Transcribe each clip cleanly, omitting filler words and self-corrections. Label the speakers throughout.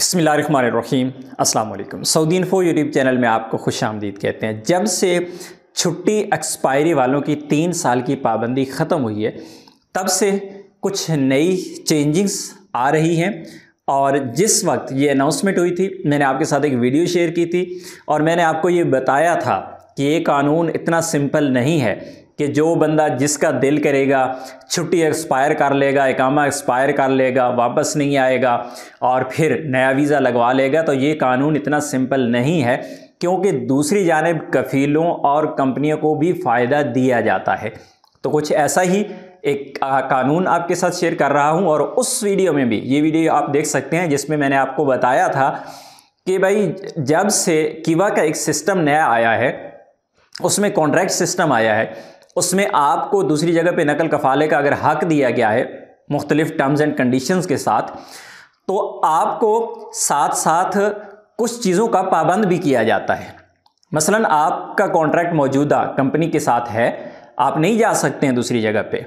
Speaker 1: बिस्मिल्लाहिर्रहमानिर्रहीम अस्सलाम वालेकुम। सऊदी इन्फो यूट्यूब चैनल में आपको खुश आमदीद कहते हैं। जब से छुट्टी एक्सपायरी वालों की 3 साल की पाबंदी ख़त्म हुई है तब से कुछ नई चेंजिंग्स आ रही हैं। और जिस वक्त ये अनाउंसमेंट हुई थी मैंने आपके साथ एक वीडियो शेयर की थी और मैंने आपको ये बताया था कि ये कानून इतना सिंपल नहीं है कि जो बंदा जिसका दिल करेगा छुट्टी एक्सपायर कर लेगा, इकामा एक्सपायर कर लेगा, वापस नहीं आएगा और फिर नया वीज़ा लगवा लेगा। तो ये कानून इतना सिंपल नहीं है, क्योंकि दूसरी जानिब कफ़ीलों और कंपनियों को भी फ़ायदा दिया जाता है। तो कुछ ऐसा ही एक कानून आपके साथ शेयर कर रहा हूँ और उस वीडियो में भी, ये वीडियो आप देख सकते हैं जिसमें मैंने आपको बताया था कि भाई जब से किवा का एक सिस्टम नया आया है, उसमें कॉन्ट्रैक्ट सिस्टम आया है, उसमें आपको दूसरी जगह पे नकल कफ़ाले का अगर हक दिया गया है मुख्तलिफ टर्म्स एंड कंडीशंस के साथ, तो आपको साथ साथ कुछ चीज़ों का पाबंद भी किया जाता है। मसलन आपका कॉन्ट्रैक्ट मौजूदा कंपनी के साथ है, आप नहीं जा सकते हैं दूसरी जगह पे।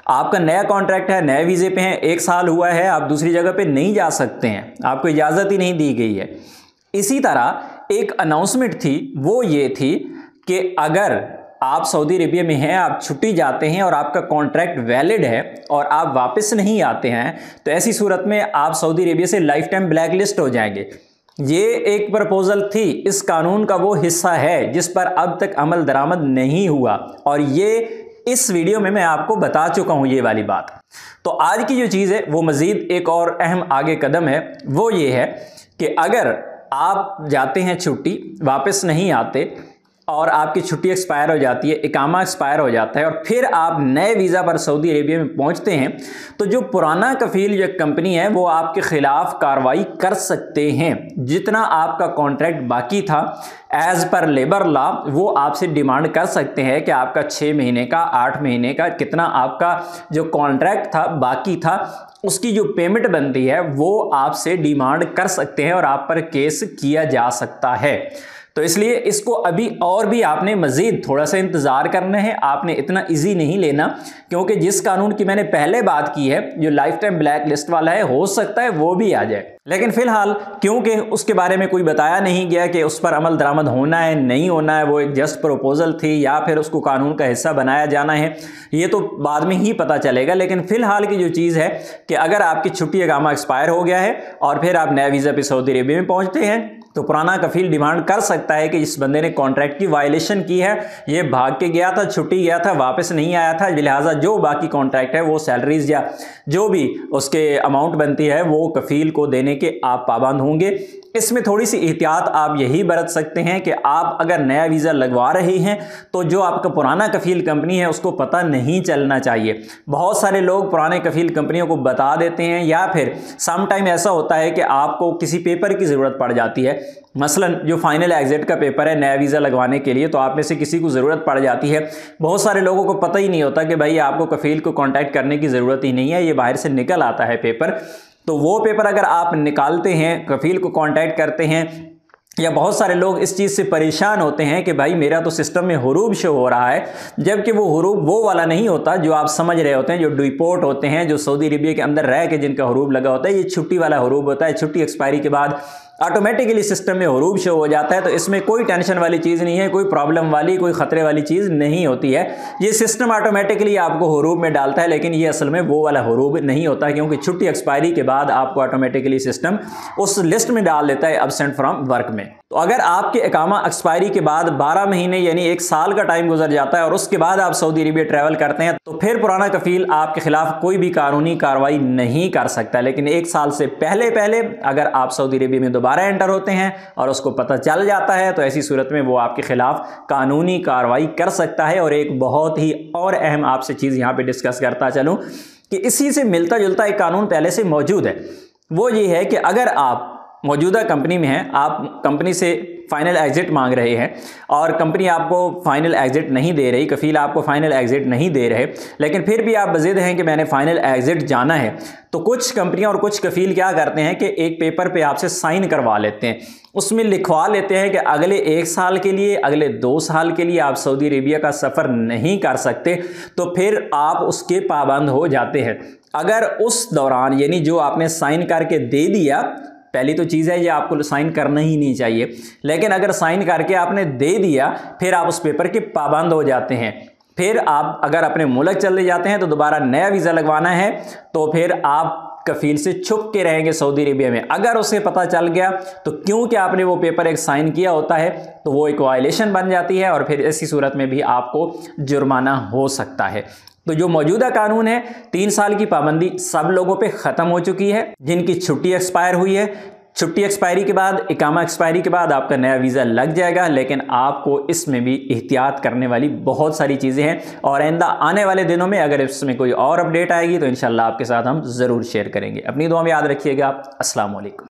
Speaker 1: आपका नया कॉन्ट्रैक्ट है, नए वीज़े पे हैं, 1 साल हुआ है, आप दूसरी जगह पे नहीं जा सकते हैं, आपको इजाज़त ही नहीं दी गई है। इसी तरह एक अनाउंसमेंट थी, वो ये थी कि अगर आप सऊदी अरेबिया में हैं, आप छुट्टी जाते हैं और आपका कॉन्ट्रैक्ट वैलिड है और आप वापस नहीं आते हैं, तो ऐसी सूरत में आप सऊदी अरेबिया से लाइफ टाइम ब्लैक लिस्ट हो जाएंगे। ये एक प्रपोजल थी, इस कानून का वो हिस्सा है जिस पर अब तक अमल दरामद नहीं हुआ और ये इस वीडियो में मैं आपको बता चुका हूँ ये वाली बात। तो आज की जो चीज़ है वो मज़ीद एक और अहम आगे कदम है, वो ये है कि अगर आप जाते हैं छुट्टी, वापस नहीं आते और आपकी छुट्टी एक्सपायर हो जाती है, इकामा एक्सपायर हो जाता है और फिर आप नए वीज़ा पर सऊदी अरेबिया में पहुंचते हैं, तो जो पुराना कफ़ील जो कंपनी है वो आपके ख़िलाफ़ कार्रवाई कर सकते हैं। जितना आपका कॉन्ट्रैक्ट बाकी था एज़ पर लेबर लॉ, वो आपसे डिमांड कर सकते हैं कि आपका 6 महीने का, 8 महीने का, कितना आपका जो कॉन्ट्रैक्ट था बाकी था उसकी जो पेमेंट बनती है वो आपसे डिमांड कर सकते हैं और आप पर केस किया जा सकता है। तो इसलिए इसको अभी और भी आपने मज़ीद थोड़ा सा इंतज़ार करना है, आपने इतना इजी नहीं लेना, क्योंकि जिस कानून की मैंने पहले बात की है जो लाइफ टाइम ब्लैक लिस्ट वाला है, हो सकता है वो भी आ जाए। लेकिन फ़िलहाल क्योंकि उसके बारे में कोई बताया नहीं गया कि उस पर अमल दरामद होना है नहीं होना है, वो एक जस्ट प्रपोजल थी या फिर उसको कानून का हिस्सा बनाया जाना है, ये तो बाद में ही पता चलेगा। लेकिन फ़िलहाल की जो चीज़ है कि अगर आपकी छुट्टी इकामा एक्सपायर हो गया है और फिर आप नए वीज़ा पे सऊदी अरेबिया में पहुँचते हैं, तो पुराना कफ़ील डिमांड कर सकता है कि इस बंदे ने कॉन्ट्रैक्ट की वायलेशन की है, ये भाग के गया था, छुट्टी गया था, वापस नहीं आया था, लिहाजा जो बाकी कॉन्ट्रैक्ट है वो सैलरीज या जो भी उसके अमाउंट बनती है वो कफ़ील को देने के आप पाबंद होंगे। इसमें थोड़ी सी एहतियात आप यही बरत सकते हैं कि आप अगर नया वीज़ा लगवा रहे हैं तो जो आपका पुराना कफ़ील कंपनी है उसको पता नहीं चलना चाहिए। बहुत सारे लोग पुराने कफ़ील कंपनियों को बता देते हैं या फिर सम टाइम ऐसा होता है कि आपको किसी पेपर की ज़रूरत पड़ जाती है, मसलन जो फाइनल एग्जिट का पेपर है नया वीज़ा लगवाने के लिए, तो आप में से किसी को ज़रूरत पड़ जाती है। बहुत सारे लोगों को पता ही नहीं होता कि भाई आपको कफ़ील को कांटेक्ट करने की ज़रूरत ही नहीं है, ये बाहर से निकल आता है पेपर। तो वो पेपर अगर आप निकालते हैं, कफ़ील को कांटेक्ट करते हैं, या बहुत सारे लोग इस चीज़ से परेशान होते हैं कि भाई मेरा तो सिस्टम में हुरूब शो हो रहा है, जबकि वो हुरूब वो वाला नहीं होता जो आप समझ रहे होते हैं। जो डिपोर्ट होते हैं, जो सऊदी अरेबिया के अंदर रह के जिनका हुरूब लगा होता है, ये छुट्टी वाला हुरूब होता है। छुट्टी एक्सपायरी के बाद ऑटोमेटिकली सिस्टम में हुरूब शो हो जाता है, तो इसमें कोई टेंशन वाली चीज़ नहीं है, कोई प्रॉब्लम वाली, कोई ख़तरे वाली चीज़ नहीं होती है। ये सिस्टम ऑटोमेटिकली आपको हुरूब में डालता है, लेकिन ये असल में वो वाला हुरूब नहीं होता, क्योंकि छुट्टी एक्सपायरी के बाद आपको ऑटोमेटिकली सिस्टम उस लिस्ट में डाल देता है एब्सेंट फ्रॉम वर्क में। तो अगर आपके इकामा एक्सपायरी के बाद 12 महीने यानी 1 साल का टाइम गुजर जाता है और उसके बाद आप सऊदी अरेबिया ट्रैवल करते हैं, तो फिर पुराना कफ़ील आपके खिलाफ कोई भी कानूनी कार्रवाई नहीं कर सकता। लेकिन 1 साल से पहले अगर आप सऊदी अरेबिया में दोबारा एंटर होते हैं और उसको पता चल जाता है, तो ऐसी सूरत में वो आपके खिलाफ कानूनी कार्रवाई कर सकता है। और एक बहुत ही और अहम आपसे चीज़ यहाँ पे डिस्कस करता चलूँ कि इसी से मिलता जुलता एक कानून पहले से मौजूद है, वो ये है कि अगर आप मौजूदा कंपनी में हैं, आप कंपनी से फाइनल एग्जिट मांग रहे हैं और कंपनी आपको फाइनल एग्जिट नहीं दे रही, कफ़ील आपको फाइनल एग्जिट नहीं दे रहे, लेकिन फिर भी आप बज़िद हैं कि मैंने फाइनल एग्जिट जाना है, तो कुछ कंपनियां और कुछ कफ़ील क्या करते हैं कि एक पेपर पे आपसे साइन करवा लेते हैं, उसमें लिखवा लेते हैं कि अगले 1 साल के लिए, अगले 2 साल के लिए आप सऊदी अरेबिया का सफ़र नहीं कर सकते, तो फिर आप उसके पाबंद हो जाते हैं। अगर उस दौरान यानी जो आपने साइन करके दे दिया पहली तो चीज़ है ये आपको साइन करना ही नहीं चाहिए, लेकिन अगर साइन करके आपने दे दिया फिर आप उस पेपर के पाबंद हो जाते हैं। फिर आप अगर अपने मुल्क चले जाते हैं तो दोबारा नया वीज़ा लगवाना है तो फिर आप कफील से छुप के रहेंगे सऊदी अरेबिया में। अगर उसे पता चल गया तो क्योंकि आपने वो पेपर एक साइन किया होता है तो वो एक वायलेशन बन जाती है और फिर ऐसी सूरत में भी आपको जुर्माना हो सकता है। तो जो मौजूदा कानून है 3 साल की पाबंदी सब लोगों पे ख़त्म हो चुकी है। जिनकी छुट्टी एक्सपायर हुई है, छुट्टी एक्सपायरी के बाद, इकामा एक्सपायरी के बाद आपका नया वीज़ा लग जाएगा, लेकिन आपको इसमें भी एहतियात करने वाली बहुत सारी चीज़ें हैं और आइंदा आने वाले दिनों में अगर इसमें कोई और अपडेट आएगी तो इंशाल्लाह आपके साथ हम ज़रूर शेयर करेंगे। अपनी दुआ में याद रखिएगा। अस्सलाम वालेकुम।